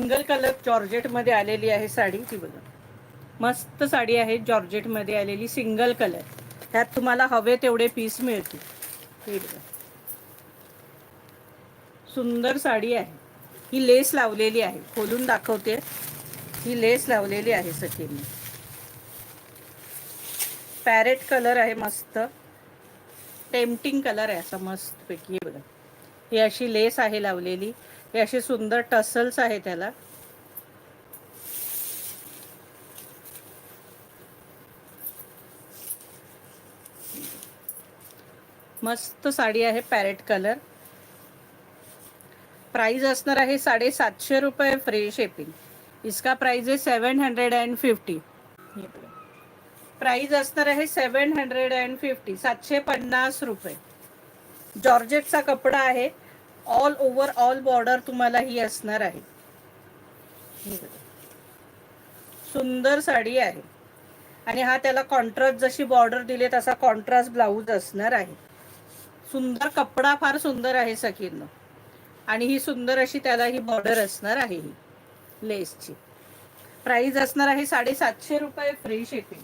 Single colour georgette मध्ये आलेली आहे साडी. ती बघा मस्त साडी आहे, जॉर्जेट मध्ये आलेली सिंगल कलर. त्यात तुम्हाला हवे तेवढे पीस मिळतील. हे बघा सुंदर साडी आहे. ही लेस लावलेली आहे, खोलून दाखवते. ही लेस लावलेली आहे सखींनी. पॅरेट कलर आहे, मस्त टेम्पटिंग कलर आहे असा मस्त पैकी. हे बघा ही अशी लेस आहे लावलेली. हे असे सुंदर टसल्स आहे त्याला. मस्त साडी आहे, पॅरेट कलर. प्राइस असणार आहे 750 रुपये, फ्री शिपिंग. इसका प्राइस आहे 750. प्राइस असणार आहे 750, 750 रुपये. जॉर्जेटचा कपडा आहे. ऑल ओव्हर ऑल बॉर्डर तुम्हाला ही असणार आहे. सुंदर साडी आहे. आणि हा त्याला कॉन्ट्रास्ट जशी बॉर्डर दिली तसा कॉन्ट्रास्ट ब्लाऊज असणार आहे. सुंदर कपडा, फार सुंदर आहे सखींनो. आणि ही सुंदर अशी त्याला ही बॉर्डर असणार आहे ही लेसची. प्राइस असणार आहे 750 रुपये, फ्री शिपिंग.